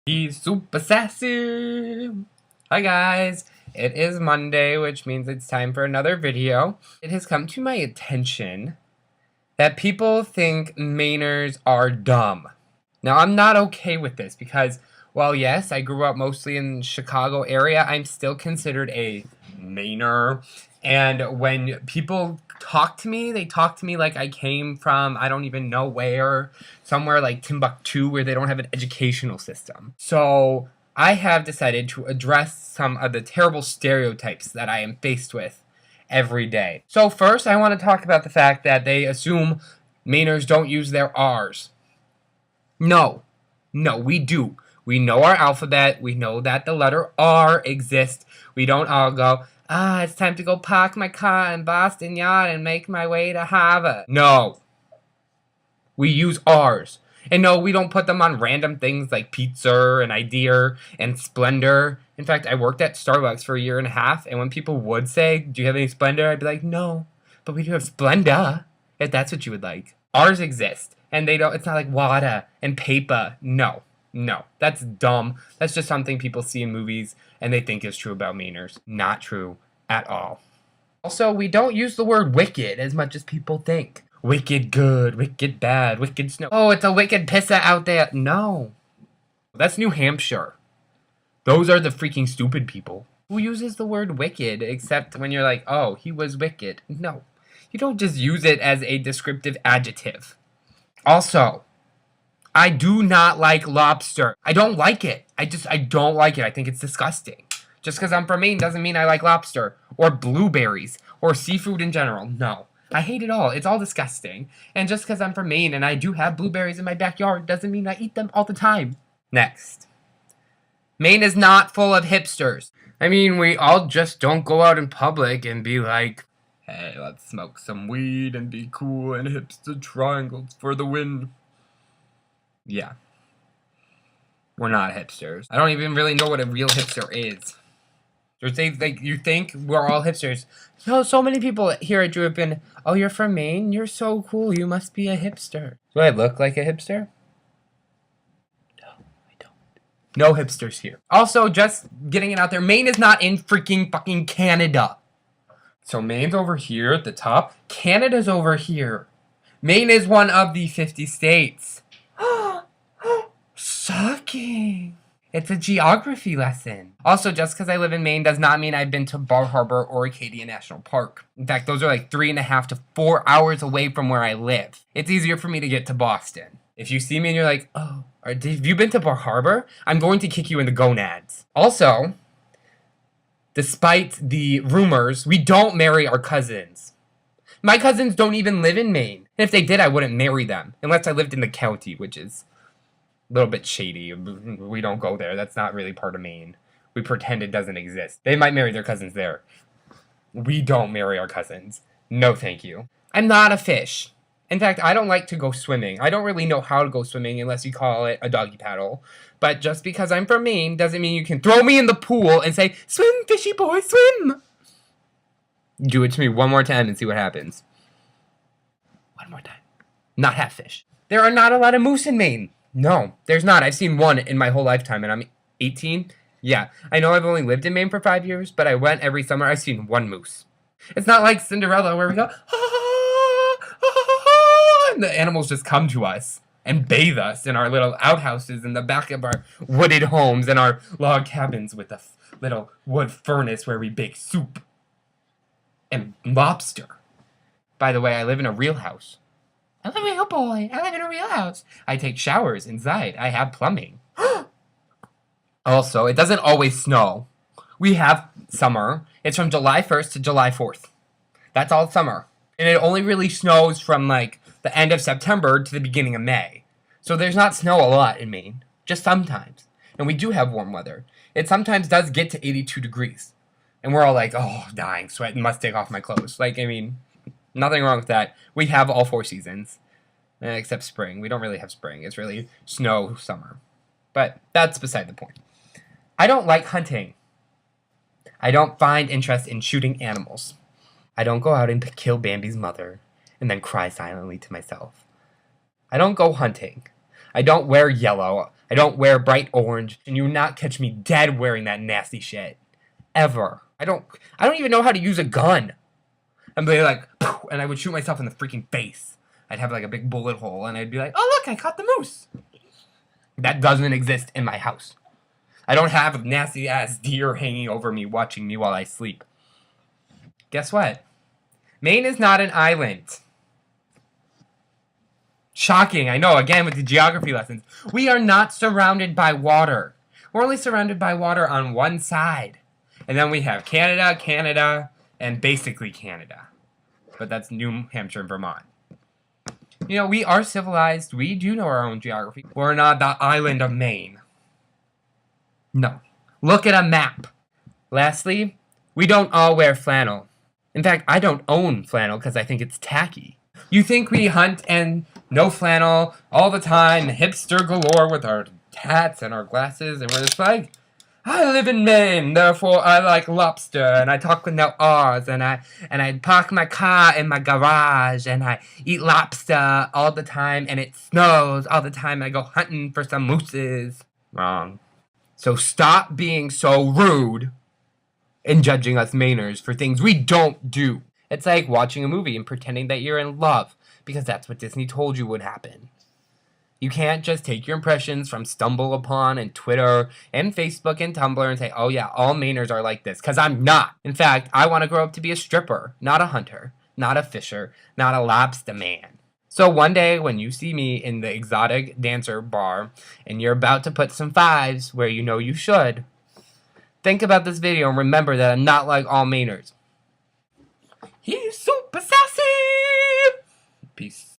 He's super sassy. Hi guys, it is Monday, which means it's time for another video. It has come to my attention that people think Mainers are dumb. Now I'm not okay with this because, well, yes, I grew up mostly in the Chicago area. I'm still considered a Mainer. And when people talk to me, they talk to me like I came from, I don't even know where, somewhere like Timbuktu where they don't have an educational system. So I have decided to address some of the terrible stereotypes that I am faced with every day. So first, I want to talk about the fact that they assume Mainers don't use their R's. No, we do. We know our alphabet. We know that the letter R exists. We don't all go, it's time to go park my car in Boston Yard and make my way to Harvard. No. We use R's. And no, we don't put them on random things like pizza and idea and Splendor. In fact, I worked at Starbucks for a year and a half, and when people would say, do you have any Splendor? I'd be like, no, but we do have Splenda, if that's what you would like. R's exist, and they don't, it's not like water and paper. No, that's dumb. That's just something people see in movies, and they think is true about Mainers. Not true at all. Also, we don't use the word wicked as much as people think. Wicked good, wicked bad, wicked snow. Oh, it's a wicked pissa out there. No. That's New Hampshire. Those are the freaking stupid people. Who uses the word wicked except when you're like, oh, he was wicked? No. You don't just use it as a descriptive adjective. Also, I do not like lobster. I don't like it. I don't like it. I think it's disgusting. Just because I'm from Maine doesn't mean I like lobster. Or blueberries. Or seafood in general. No. I hate it all. It's all disgusting. And just because I'm from Maine and I do have blueberries in my backyard doesn't mean I eat them all the time. Next. Maine is not full of hipsters. I mean, we all just don't go out in public and be like, hey, let's smoke some weed and be cool and hipster triangles for the win. Yeah. We're not hipsters. I don't even really know what a real hipster is. You think we're all hipsters. No, so many people here at Drew have been, oh, you're from Maine? You're so cool. You must be a hipster. Do I look like a hipster? No, I don't. No hipsters here. Also, just getting it out there, Maine is not in freaking fucking Canada. So Maine's over here at the top. Canada's over here. Maine is one of the 50 states. Sucking. It's a geography lesson. Also, just because I live in Maine does not mean I've been to Bar Harbor or Acadia National Park. In fact, those are like 3.5 to 4 hours away from where I live. It's easier for me to get to Boston. If you see me and you're like, oh, have you been to Bar Harbor? I'm going to kick you in the gonads. Also, despite the rumors, we don't marry our cousins. My cousins don't even live in Maine. And if they did, I wouldn't marry them. Unless I lived in the county, which is a little bit shady. We don't go there. That's not really part of Maine. We pretend it doesn't exist. They might marry their cousins there. We don't marry our cousins. No, thank you. I'm not a fish. In fact, I don't like to go swimming. I don't really know how to go swimming unless you call it a doggy paddle. But just because I'm from Maine doesn't mean you can throw me in the pool and say, swim, fishy boy, swim. Do it to me one more time and see what happens. One more time. Not have fish. There are not a lot of moose in Maine. No, there's not. I've seen one in my whole lifetime, and I'm 18. Yeah, I know I've only lived in Maine for 5 years, but I went every summer. I've seen one moose. It's not like Cinderella where we go, and the animals just come to us and bathe us in our little outhouses in the back of our wooded homes and our log cabins with a little wood furnace where we bake soup and lobster. By the way, I live in a real house. I'm a real boy. I live in a real house. I take showers inside. I have plumbing. Also, it doesn't always snow. We have summer. It's from July 1st to July 4th. That's all summer. And it only really snows from like the end of September to the beginning of May. So there's not snow a lot in Maine. Just sometimes. And we do have warm weather. It sometimes does get to 82 degrees. And we're all like, oh, dying, sweat, must take off my clothes. Like, I mean, nothing wrong with that. We have all 4 seasons. Except spring. We don't really have spring. It's really snow, summer. But that's beside the point. I don't like hunting. I don't find interest in shooting animals. I don't go out and kill Bambi's mother and then cry silently to myself. I don't go hunting. I don't wear yellow. I don't wear bright orange, and you will not catch me dead wearing that nasty shit. Ever. I don't even know how to use a gun. I'd be like, and I would shoot myself in the freaking face. I'd have like a big bullet hole, and I'd be like, oh look, I caught the moose. That doesn't exist in my house. I don't have a nasty ass deer hanging over me watching me while I sleep. Guess what? Maine is not an island. Shocking, I know, again with the geography lessons. We are not surrounded by water. We're only surrounded by water on one side. And then we have Canada, and basically Canada. But that's New Hampshire and Vermont. You know, we are civilized. We do know our own geography. We're not the island of Maine. No. Look at a map. Lastly, we don't all wear flannel. In fact, I don't own flannel because I think it's tacky. You think we hunt and no flannel all the time, hipster galore with our hats and our glasses, and we're just like, I live in Maine, therefore I like lobster, and I talk with no R's, and I park my car in my garage, and I eat lobster all the time, and it snows all the time, and I go hunting for some mooses. Wrong. So stop being so rude and judging us Mainers for things we don't do. It's like watching a movie and pretending that you're in love, because that's what Disney told you would happen. You can't just take your impressions from Stumble Upon and Twitter and Facebook and Tumblr and say, oh yeah, all Mainers are like this, because I'm not. In fact, I want to grow up to be a stripper, not a hunter, not a fisher, not a lobster man. So one day when you see me in the exotic dancer bar and you're about to put some fives where you know you should, think about this video and remember that I'm not like all Mainers. He's super sassy! Peace.